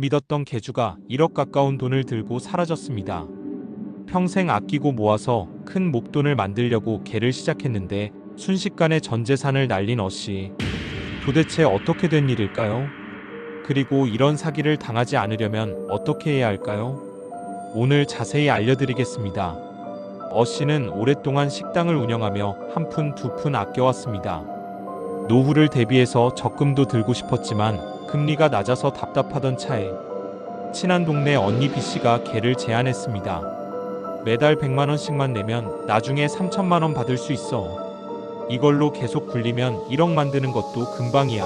믿었던 개주가 1억 가까운 돈을 들고 사라졌습니다. 평생 아끼고 모아서 큰 목돈을 만들려고 개를 시작했는데 순식간에 전 재산을 날린 어씨. 도대체 어떻게 된 일일까요? 그리고 이런 사기를 당하지 않으려면 어떻게 해야 할까요? 오늘 자세히 알려드리겠습니다. 어씨는 오랫동안 식당을 운영하며 한 푼 두 푼 아껴왔습니다. 노후를 대비해서 적금도 들고 싶었지만 금리가 낮아서 답답하던 차에 친한 동네 언니 B씨가 개를 제안했습니다. 매달 100만원씩만 내면 나중에 3천만원 받을 수 있어. 이걸로 계속 굴리면 1억 만드는 것도 금방이야.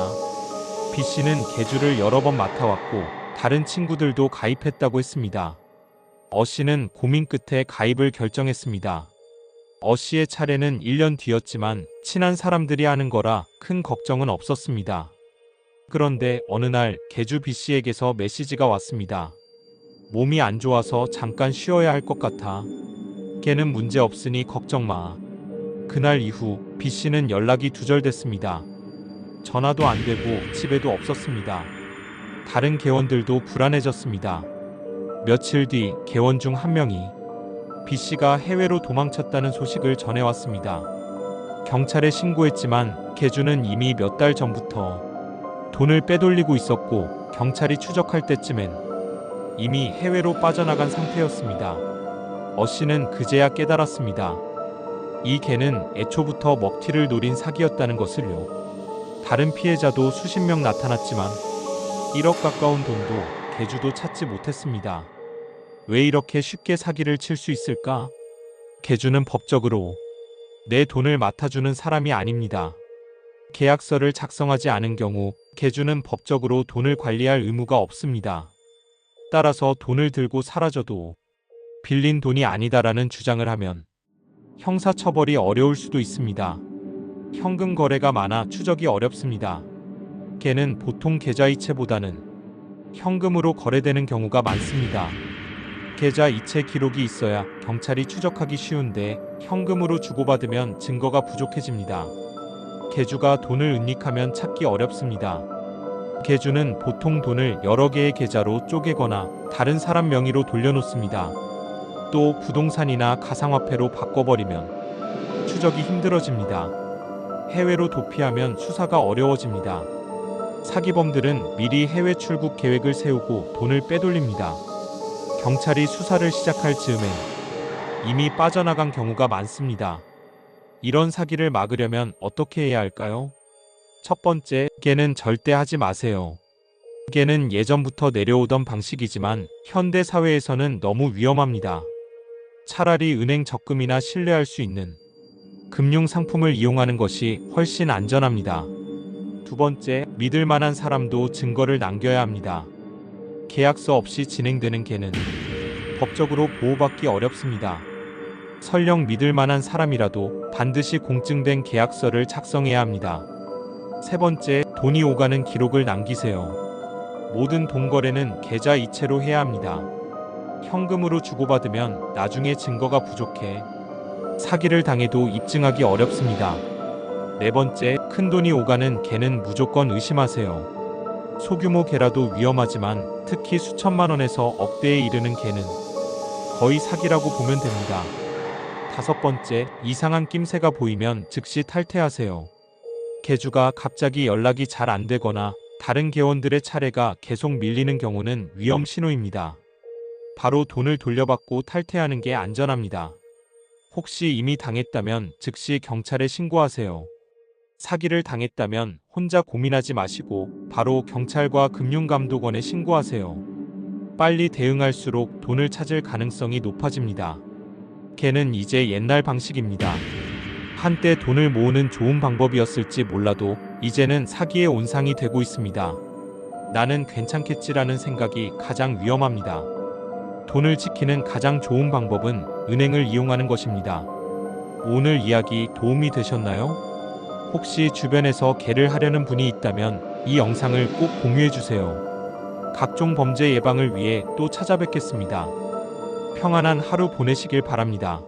B씨는 개주를 여러 번 맡아왔고 다른 친구들도 가입했다고 했습니다. 어씨는 고민 끝에 가입을 결정했습니다. 어씨의 차례는 1년 뒤였지만 친한 사람들이 하는 거라 큰 걱정은 없었습니다. 그런데 어느 날 개주 B씨에게서 메시지가 왔습니다. 몸이 안 좋아서 잠깐 쉬어야 할 것 같아. 걔는 문제 없으니 걱정 마. 그날 이후 B씨는 연락이 두절됐습니다. 전화도 안 되고 집에도 없었습니다. 다른 개원들도 불안해졌습니다. 며칠 뒤 개원 중 한 명이 B씨가 해외로 도망쳤다는 소식을 전해왔습니다. 경찰에 신고했지만 개주는 이미 몇 달 전부터 돈을 빼돌리고 있었고 경찰이 추적할 때쯤엔 이미 해외로 빠져나간 상태였습니다. 어씨는 그제야 깨달았습니다. 이 개는 애초부터 먹튀를 노린 사기였다는 것을요. 다른 피해자도 수십 명 나타났지만 1억 가까운 돈도 개주도 찾지 못했습니다. 왜 이렇게 쉽게 사기를 칠 수 있을까? 개주는 법적으로 내 돈을 맡아주는 사람이 아닙니다. 계약서를 작성하지 않은 경우 개주는 법적으로 돈을 관리할 의무가 없습니다. 따라서 돈을 들고 사라져도 빌린 돈이 아니다라는 주장을 하면 형사처벌이 어려울 수도 있습니다. 현금 거래가 많아 추적이 어렵습니다. 개는 보통 계좌이체보다는 현금으로 거래되는 경우가 많습니다. 계좌이체 기록이 있어야 경찰이 추적하기 쉬운데 현금으로 주고받으면 증거가 부족해집니다. 개주가 돈을 은닉하면 찾기 어렵습니다. 개주는 보통 돈을 여러 개의 계좌로 쪼개거나 다른 사람 명의로 돌려놓습니다. 또 부동산이나 가상화폐로 바꿔버리면 추적이 힘들어집니다. 해외로 도피하면 수사가 어려워집니다. 사기범들은 미리 해외 출국 계획을 세우고 돈을 빼돌립니다. 경찰이 수사를 시작할 즈음엔 이미 빠져나간 경우가 많습니다. 이런 사기를 막으려면 어떻게 해야 할까요? 첫 번째, 개는 절대 하지 마세요. 개는 예전부터 내려오던 방식이지만 현대 사회에서는 너무 위험합니다. 차라리 은행 적금이나 신뢰할 수 있는 금융 상품을 이용하는 것이 훨씬 안전합니다. 두 번째, 믿을 만한 사람도 증거를 남겨야 합니다. 계약서 없이 진행되는 개는 법적으로 보호받기 어렵습니다. 설령 믿을 만한 사람이라도 반드시 공증된 계약서를 작성해야 합니다. 세 번째, 돈이 오가는 기록을 남기세요. 모든 돈 거래는 계좌 이체로 해야 합니다. 현금으로 주고받으면 나중에 증거가 부족해 사기를 당해도 입증하기 어렵습니다. 네 번째, 큰돈이 오가는 개는 무조건 의심하세요. 소규모 개라도 위험하지만 특히 수천만 원에서 억대에 이르는 개는 거의 사기라고 보면 됩니다. 다섯 번째, 이상한 낌새가 보이면 즉시 탈퇴하세요. 개주가 갑자기 연락이 잘 안 되거나 다른 개원들의 차례가 계속 밀리는 경우는 위험 신호입니다. 바로 돈을 돌려받고 탈퇴하는 게 안전합니다. 혹시 이미 당했다면 즉시 경찰에 신고하세요. 사기를 당했다면 혼자 고민하지 마시고 바로 경찰과 금융감독원에 신고하세요. 빨리 대응할수록 돈을 찾을 가능성이 높아집니다. 개는 이제 옛날 방식입니다. 한때 돈을 모으는 좋은 방법이었을지 몰라도 이제는 사기의 온상이 되고 있습니다. 나는 괜찮겠지라는 생각이 가장 위험합니다. 돈을 지키는 가장 좋은 방법은 은행을 이용하는 것입니다. 오늘 이야기 도움이 되셨나요? 혹시 주변에서 개를 하려는 분이 있다면 이 영상을 꼭 공유해주세요. 각종 범죄 예방을 위해 또 찾아뵙겠습니다. 평안한 하루 보내시길 바랍니다.